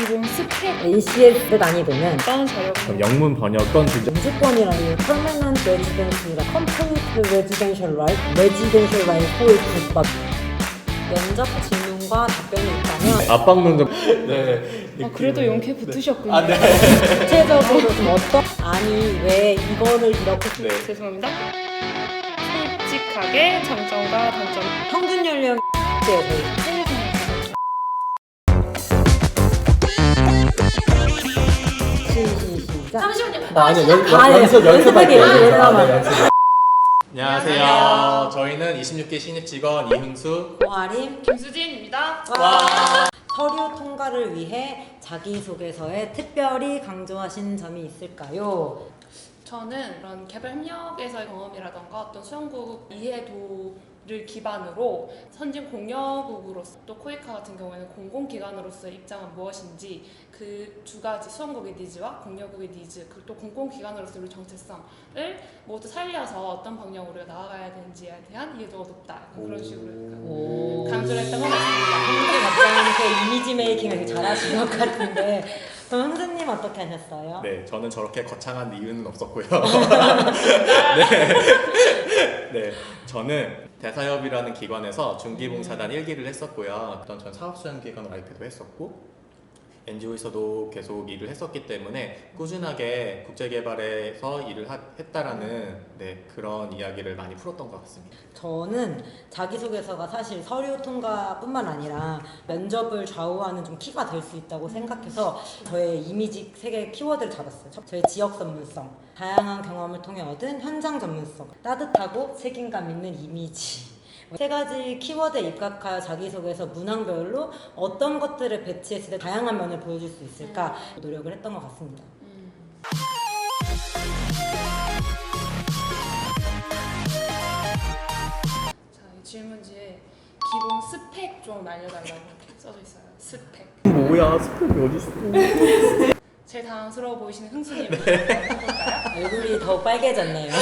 기본 스펙 ACS 난이도는 어떤 자료 그럼 영문 번역 어떤 주제? 인수권이라는 permanent residence입니다. complete residential right, residential right for 국밥. 면접 질문과 답변이 있다면 압박 면접. 네. 그래도 용케 붙으셨군요. 아, 네. 구체적으로 좀 어떤 아니 왜 이거를 이렇게 네. 죄송합니다. 솔직하게 장점과 단점 평균 연령 때 저희 시작. 잠시만요. 아니요 연습하게 연습하면. 안녕하세요. 저희는 26기 신입 직원 이흥수. 고아림 김수진입니다. 서류 통과를 위해 자기소개서에 특별히 강조하신 점이 있을까요? 저는 그런 개발 협력에서의 경험이라던가 어떤 수영국 이해도를 기반으로 선진 공여국으로서 또 코이카 같은 경우에는 공공기관으로서의 입장은 무엇인지 그 두 가지 수영국의 니즈와 공여국의 니즈 그리고 또 공공기관으로서의 정체성을 모두 살려서 어떤 방향으로 나아가야 되는지에 대한 이해도가 높다. 약간 그런 식으로 약간 강조를 했던 것 같습니다. 약간 그 이미지 메이킹을 되게 잘하신 것 같은데 그럼 흥수님 어떻게 하셨어요? 네, 저는 저렇게 거창한 이유는 없었고요. 네, 저는 대사협이라는 기관에서 중기봉사단 1기를 했었고요. 전 사업수행기관 YP도 했었고 NGO에서도 계속 일을 했었기 때문에 꾸준하게 국제개발에서 일을 했다라는 그런 이야기를 많이 풀었던 것 같습니다. 저는 자기소개서가 사실 서류 통과뿐만 아니라 면접을 좌우하는 좀 키가 될 수 있다고 생각해서 저의 이미지 3개의 키워드를 잡았어요. 저의 지역 전문성, 다양한 경험을 통해 얻은 현장 전문성, 따뜻하고 책임감 있는 이미지. 3가지 키워드에 입각하여 자기소개서 문항별로 어떤 것들을 배치했을 때 다양한 면을 보여줄 수 있을까 노력을 했던 것 같습니다. 자, 이 질문지에 기본 스펙 좀 알려달라고 이렇게 써져 있어요. 스펙. 뭐야, 스펙이 어딨어? 제일 당황스러워 보이시는 흥수님 해볼까요? 얼굴이 더 빨개졌네요.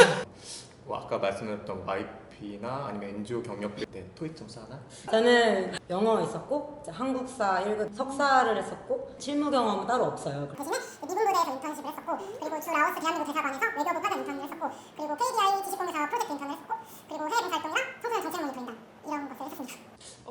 아까 말씀드렸던 YP나 아니면 NGO 경력 때 토익 점수 하나? 저는 영어 있었고 한국사 1급 석사를 했었고 실무 경험은 따로 없어요. 대신에 미군부대에서 인턴십을 했었고 그리고 주 라오스 대한민국 대사관에서 외교부 과장 인턴을 했었고 그리고 KDI 지식공유사 프로젝트 인턴을 했었고 그리고 해외 봉사활동이랑 청소년 정책 모니터링단 이런 것들을 했었습니다.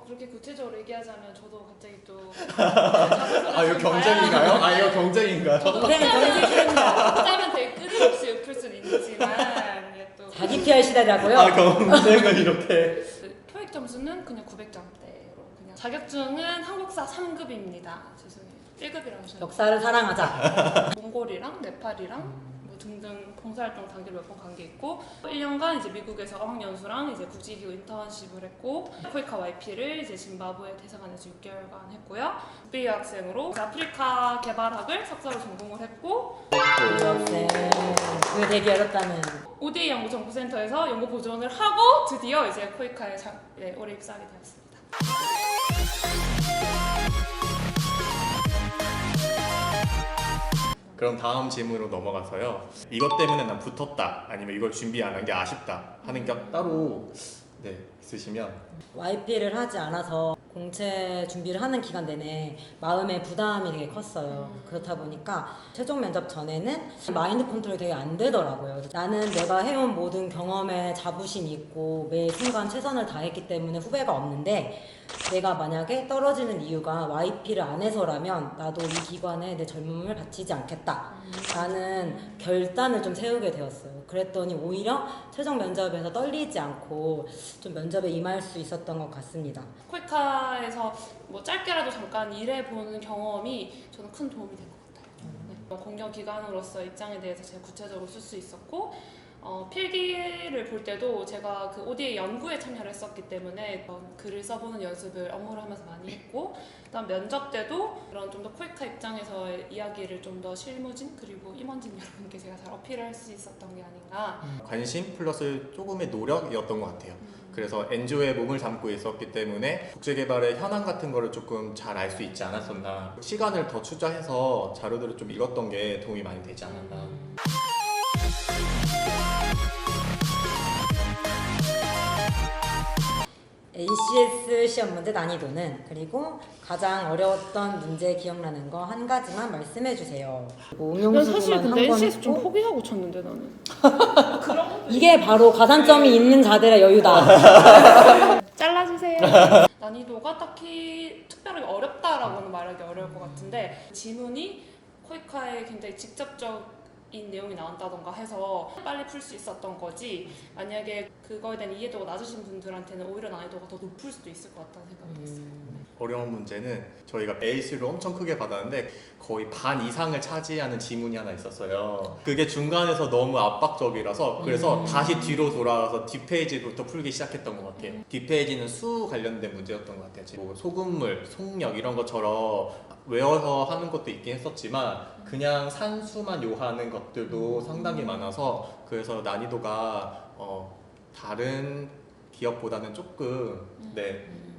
그렇게 구체적으로 얘기하자면 저도 갑자기 또 아, 이거 경쟁인가요? 아, 이거 경쟁인가요? 짧은 되게 끊임없이 읊을 수는 있지만 이게 또 자기 PR 시대라고요? 아, 경쟁은 이렇게. 그 토익 점수는 그냥 900점대로 그냥 자격증은 한국사 3급입니다. 죄송해요. 1급이라고 하셨는데 역사를 사랑하자. 몽골이랑 네팔이랑 뭐 등등 봉사활동 단계를 몇 번 간 게 있고 1년간 이제 미국에서 어학연수랑 이제 국제기구 인턴십을 했고 코이카 YP를 이제 짐바브웨 대사관에서 6개월간 했고요. 국비 유학생으로 아프리카 개발학을 석사로 전공을 했고 네, 그게 되게 어렵다는. ODA 연구정보센터에서 연구 보존을 하고 드디어 이제 코이카에 올해 입사하게 되었습니다. 그럼 다음 질문으로 넘어가서요. 이것 때문에 난 붙었다, 아니면 이걸 준비 안 한 게 아쉽다 하는 게 따로 있으시면. YP를 하지 않아서 공채 준비를 하는 기간 내내 마음의 부담이 되게 컸어요. 그렇다 보니까 최종 면접 전에는 마인드 컨트롤이 되게 안 되더라고요. 나는 내가 해온 모든 경험에 자부심이 있고 매 순간 최선을 다했기 때문에 후회가 없는데 내가 만약에 떨어지는 이유가 YP를 안 해서라면 나도 이 기관에 내 젊음을 바치지 않겠다 라는 결단을 좀 세우게 되었어요. 그랬더니 오히려 최종 면접에서 떨리지 않고 좀 면접에 임할 수 있었던 것 같습니다. 코이카에서 뭐 짧게라도 잠깐 일해보는 경험이 저는 큰 도움이 된 것 같아요. 공여기관으로서 입장에 대해서 제가 구체적으로 쓸 수 있었고 필기를 볼 때도 제가 그 ODA 연구에 참여를 했었기 때문에 글을 써보는 연습을 업무를 하면서 많이 했고 그다음 면접 때도 그런 좀 더 코이카 입장에서의 이야기를 좀 더 실무진 그리고 임원진 여러분께 제가 잘 어필을 할 수 있었던 게 아닌가. 관심 플러스 조금의 노력이었던 것 같아요. 그래서 NGO에 몸을 담고 있었기 때문에 국제개발의 현황 같은 거를 조금 잘 알 수 있지 않았었나. 시간을 더 투자해서 자료들을 좀 읽었던 게 도움이 많이 되지 않았나. ACS 시험 문제 난이도는, 그리고 가장 어려웠던 문제 기억나는 거 한 가지만 말씀해 주세요. 그리고 난 사실 응용수만 근데 한번 NCS 좀 했고, 포기하고 쳤는데 나는. 이게 바로 가산점이 있는 자들의 여유다. 잘라주세요. 난이도가 딱히 특별하게 어렵다라고는 말하기 어려울 것 같은데 지문이 코이카에 굉장히 직접적인 내용이 나온다던가 해서 빨리 풀 수 있었던 거지, 만약에 그거에 대한 이해도가 낮으신 분들한테는 오히려 난이도가 더 높을 수도 있을 것 같다는 생각이 들었어요. 어려운 문제는 저희가 AC를 엄청 크게 받았는데 거의 반 이상을 차지하는 지문이 하나 있었어요. 그게 중간에서 너무 압박적이라서 그래서 다시 뒤로 돌아가서 뒷페이지부터 풀기 시작했던 것 같아요. 뒷페이지는 수 관련된 문제였던 것 같아요. 뭐 소금물, 속력 이런 것처럼 외워서 하는 것도 있긴 했었지만 그냥 산수만 요하는 것들도 상당히 많아서 그래서 난이도가 다른 기업보다는 조금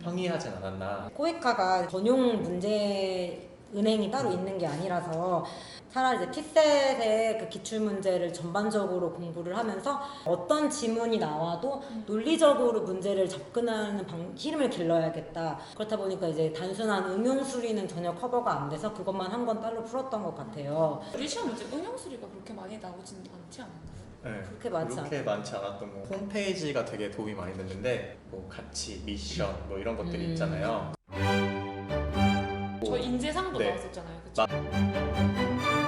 평이하진 않았나. 코이카가 전용 문제 은행이 따로 있는 게 아니라서 차라리 이제 티셋의 그 기출 문제를 전반적으로 공부를 하면서 어떤 지문이 나와도 논리적으로 문제를 접근하는 흐름을 길러야겠다. 그렇다 보니까 이제 단순한 응용 수리는 전혀 커버가 안 돼서 그것만 한 건 따로 풀었던 것 같아요. 우리 시험 문제 응용 수리가 그렇게 많이 나오진 않지 않았나요? 네, 그렇게 많지 않았던 거. 홈페이지가 되게 도움이 많이 됐는데 뭐 가치, 미션 뭐 이런 것들이 있잖아요. 저 인재상도 네. 나왔었잖아요. 그쵸?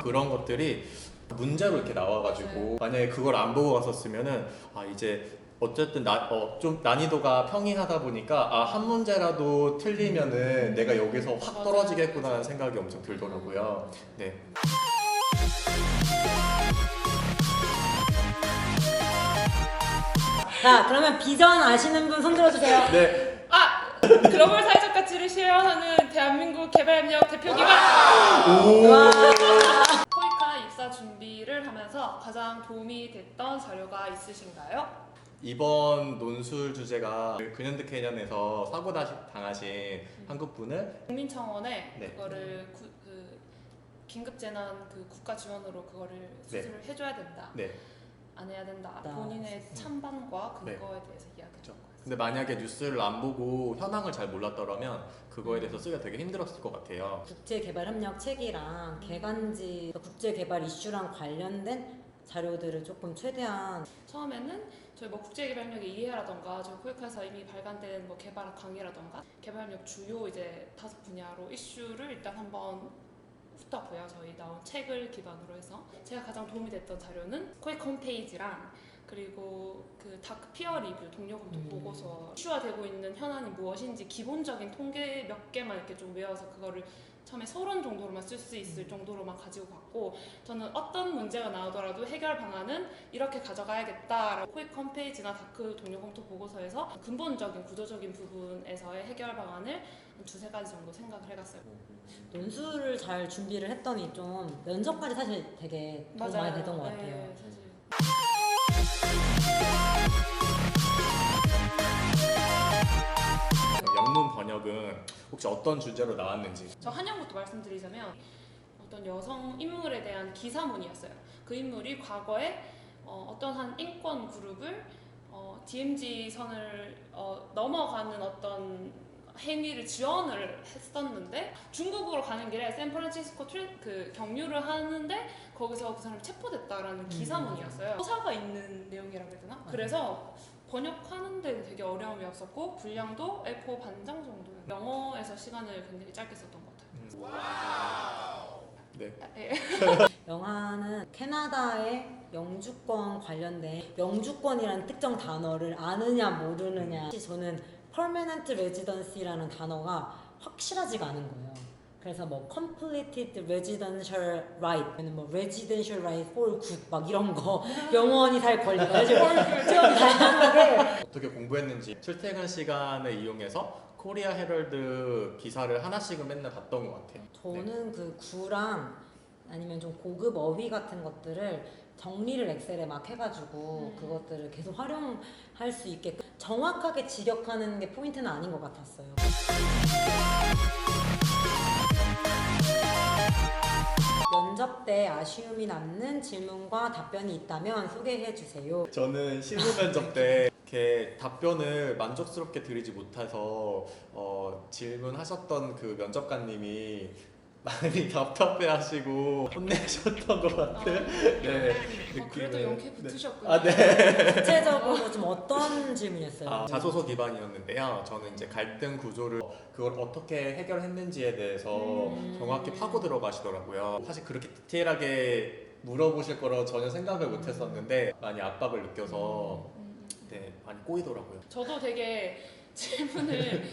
그런 것들이 문제로 이렇게 나와가지고 만약에 그걸 안 보고 갔었으면은 이제 어쨌든 좀 난이도가 평이하다 보니까 한 문제라도 틀리면은 내가 여기서 확 떨어지겠구나라는 생각이 엄청 들더라고요. 네. 자, 그러면 비전 아시는 분 손 들어주세요. 네. 글로벌 사회적 가치를 실현하는 대한민국 개발협력 대표기관 코이카 입사 준비를 하면서 가장 도움이 됐던 자료가 있으신가요? 이번 논술 주제가 근현대 캐년에서 사고 당하신 한국분을 국민청원에 네. 그거를 긴급재난 국가 지원으로 그거를 수술을 해줘야 된다. 네. 안 해야 된다. 본인의 찬반과 근거에 대해서 이야기했던 거예요. 근데 만약에 뉴스를 안 보고 현황을 잘 몰랐더라면 그거에 대해서 쓰기가 되게 힘들었을 것 같아요. 국제개발협력 책이랑 개간지 국제개발 이슈랑 관련된 자료들을 조금 최대한 처음에는 저희 국제개발협력의 이해라던가 저희 코이카에서 이미 발간된 개발 강의라던가 개발협력 주요 이제 5분야로 이슈를 일단 한번 훑어보여 저희 나온 책을 기반으로 해서 제가 가장 도움이 됐던 자료는 코이카 홈페이지랑 그리고 그 다크 피어 리뷰 동료 검토 보고서 이슈화되고 있는 현안이 무엇인지 기본적인 통계 몇 개만 이렇게 좀 외워서 그거를 처음에 서론 정도로만 쓸 수 있을 정도로만 가지고 갔고 저는 어떤 문제가 나오더라도 해결 방안은 이렇게 가져가야겠다라고 코이카 홈페이지나 다크 동료 검토 보고서에서 근본적인 구조적인 부분에서의 해결 방안을 한 2-3가지 정도 생각을 해갔어요. 논술을 잘 준비를 했더니 좀 면접까지 사실 되게 도움 많이 되던 것 같아요. 네, 사실. 영문 번역은 혹시 어떤 주제로 나왔는지? 저 한영부터 말씀드리자면 어떤 여성 인물에 대한 기사문이었어요. 그 인물이 과거에 어떤 한 인권 그룹을 DMZ 선을 넘어가는 어떤 행위를 지원을 했었는데 중국으로 가는 길에 샌프란시스코 경유를 하는데 거기서 그 사람이 체포됐다라는 기사문이었어요. 서사가 있는 내용이라고 해야 되나? 그래서 번역하는 데 되게 어려움이 없었고 분량도 A4 반장 정도. 영어에서 시간을 굉장히 짧게 썼던 것 같아요. 네. 영화는 캐나다의 영주권 관련된 영주권이라는 특정 단어를 아느냐 모르느냐. 저는 permanent residency라는 단어가 확실하지가 않은 거예요. 그래서 completed residential right, 아니면 residential right for good 막 이런 거 영원히 살 권리가 좀 다양하게. 어떻게 공부했는지 출퇴근 시간을 이용해서 코리아 헤럴드 기사를 하나씩은 맨날 봤던 것 같아요. 저는 그 구랑 아니면 좀 고급 어휘 같은 것들을 정리를 엑셀에 막 해가지고 그것들을 계속 활용할 수 있게 정확하게 직역하는 게 포인트는 아닌 것 같았어요. 면접 때 아쉬움이 남는 질문과 답변이 있다면 소개해 주세요. 저는 실무 면접 때 이렇게 답변을 만족스럽게 드리지 못해서 질문하셨던 그 면접관님이 많이 답답해하시고 혼내셨던 것 같은 네, 그래도 느낌을- 용케 네. 붙으셨군요. 아, 네. 구체적으로 좀 어떤 질문이었어요? 자소서 기반이었는데요. 저는 이제 갈등 구조를 그걸 어떻게 해결했는지에 대해서 정확히 파고 들어가시더라고요. 사실 그렇게 디테일하게 물어보실 거라고 전혀 생각을 못 했었는데 많이 압박을 느껴서 네, 많이 꼬이더라고요. 저도 되게 질문을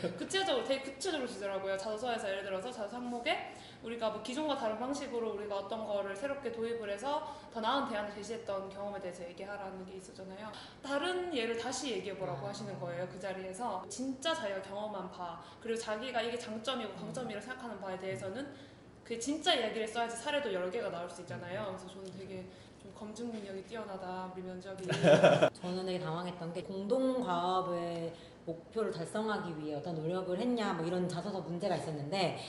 되게 구체적으로 주더라고요. 자소서에서 예를 들어서 자소서 항목에 우리가 뭐 기존과 다른 방식으로 우리가 어떤 거를 새롭게 도입을 해서 더 나은 대안을 제시했던 경험에 대해서 얘기하라는 게 있었잖아요. 다른 예를 다시 얘기해보라고 하시는 거예요. 그 자리에서 진짜 자기가 경험한 바 그리고 자기가 이게 장점이고 강점이라고 생각하는 바에 대해서는 그 진짜 이야기를 써야지 사례도 여러 개가 나올 수 있잖아요. 그래서 저는 되게 좀 검증 능력이 뛰어나다 우리 면접이. 저는 되게 당황했던 게 공동 과업의 목표를 달성하기 위해 어떤 노력을 했냐 뭐 이런 자소서 문제가 있었는데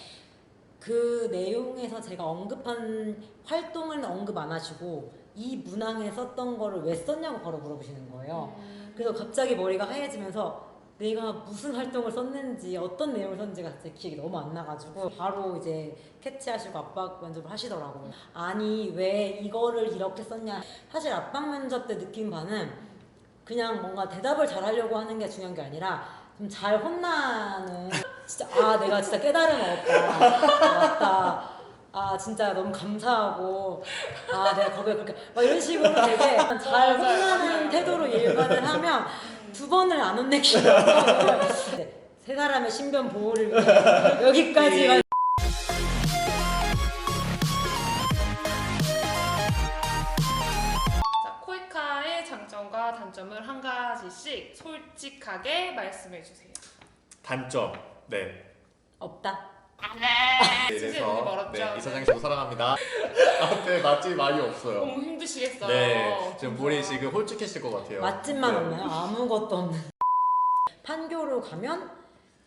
그 내용에서 제가 언급한 활동을 언급 안 하시고 이 문항에 썼던 거를 왜 썼냐고 바로 물어보시는 거예요. 그래서 갑자기 머리가 하얘지면서 내가 무슨 활동을 썼는지 어떤 내용을 썼는지가 진짜 기억이 너무 안 나가지고 바로 이제 캐치하시고 압박 면접을 하시더라고요. 아니 왜 이거를 이렇게 썼냐. 사실 압박 면접 때 느낀 바는 그냥 뭔가 대답을 잘하려고 하는 게 중요한 게 아니라 좀 잘 혼나는 진짜 내가 진짜 깨달음 얻었다. 맞다. 진짜 너무 감사하고 내가 거기에 그렇게 막 이런 식으로 되게 잘 혼나는 태도로 일관을 하면 2번을 안 혼내기가 세 사람의 신변 보호를 위해 여기까지가 자, 코이카의 장점과 단점을 한 가지씩 솔직하게 말씀해 주세요. 단점. 네. 없다. 선생님이 멀었죠? 네, 이사장님 저도 사랑합니다. 앞에 맛집이 많이 없어요. 너무 힘드시겠어요. 네, 지금 볼이 지금 홀쭉해질 것 같아요. 맛집만 네. 없나요? 아무것도 없는. 판교로 가면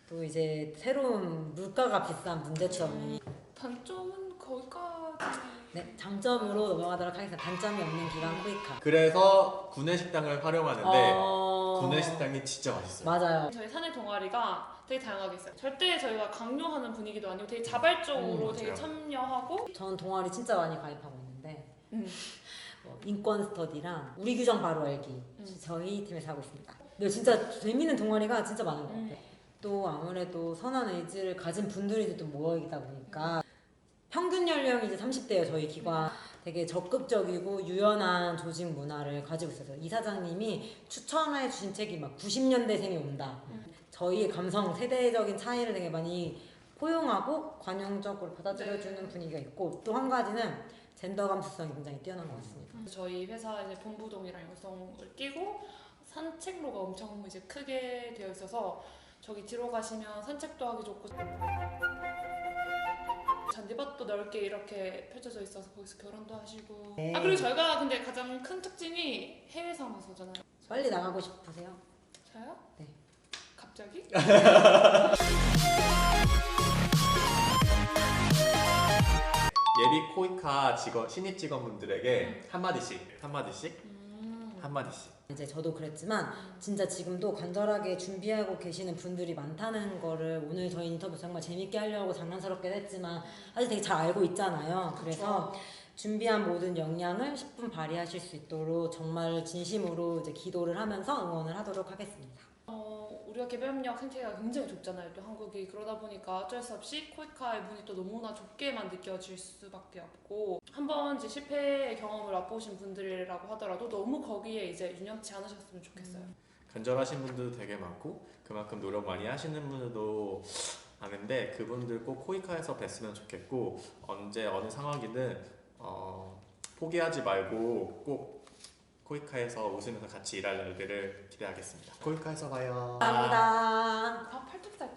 또 이제 새로운 물가가 비싼 문제점이. 단점은 거기까지. 네, 장점으로 넘어가도록 하겠습니다. 단점이 없는 기관 코이카. 그래서 구내식당을 활용하는데 어... 구내식당이 진짜 맛있어요. 맞아요. 저희 사내 동아리가 되게 다양하게 있어요. 절대 저희가 강요하는 분위기도 아니고 되게 자발적으로 되게 맞아요. 참여하고. 전 동아리 진짜 많이 가입하고 있는데 음. 인권 스터디랑 우리 규정 바로 알기 저희 팀에서 하고 있습니다. 근데 진짜 재밌는 동아리가 진짜 많은 것 같아요. 또 아무래도 선한 의지를 가진 분들이 또 모여있다 보니까 평균 연령이 이제 30대예요. 저희 기관 되게 적극적이고 유연한 조직 문화를 가지고 있어서 이사장님이 추천해 주신 책이 막 90년대생이 온다. 저희의 감성 세대적인 차이를 되게 많이 포용하고 관용적으로 받아들여주는 분위기가 있고 또 한 가지는 젠더 감수성이 굉장히 뛰어난 것 같습니다. 저희 회사 이제 본부동이랑 요성을 끼고 산책로가 엄청 이제 크게 되어 있어서 저기 뒤로 가시면 산책도 하기 좋고 잔디밭도 넓게 이렇게 펼쳐져 있어서 거기서 결혼도 하시고. 네. 그리고 저희가 근데 가장 큰 특징이 해외 사무소잖아요. 빨리 나가고 싶으세요? 저요? 네. 갑자기? 예비 코이카 신입 직원분들에게 한마디씩 이제 저도 그랬지만 진짜 지금도 간절하게 준비하고 계시는 분들이 많다는 거를 오늘 저희 인터뷰 정말 재밌게 하려고 장난스럽게 했지만 사실 되게 잘 알고 있잖아요. 그래서 준비한 모든 역량을 10분 발휘하실 수 있도록 정말 진심으로 이제 기도를 하면서 응원을 하도록 하겠습니다. 우리가 개별협력 생태계가 굉장히 좁잖아요. 또 한국이 그러다 보니까 어쩔 수 없이 코이카의 문이 또 너무나 좁게만 느껴질 수밖에 없고 한번 이제 실패의 경험을 맛보신 분들이라고 하더라도 너무 거기에 이제 유념치 않으셨으면 좋겠어요. 간절하신 분들도 되게 많고 그만큼 노력 많이 하시는 분들도 많은데 그분들 꼭 코이카에서 뵀으면 좋겠고 언제 어느 상황이든 포기하지 말고 꼭 코이카에서 웃으면서 같이 일할 날들을 기대하겠습니다. 코이카에서 봐요. 감사합니다. 팔뚝살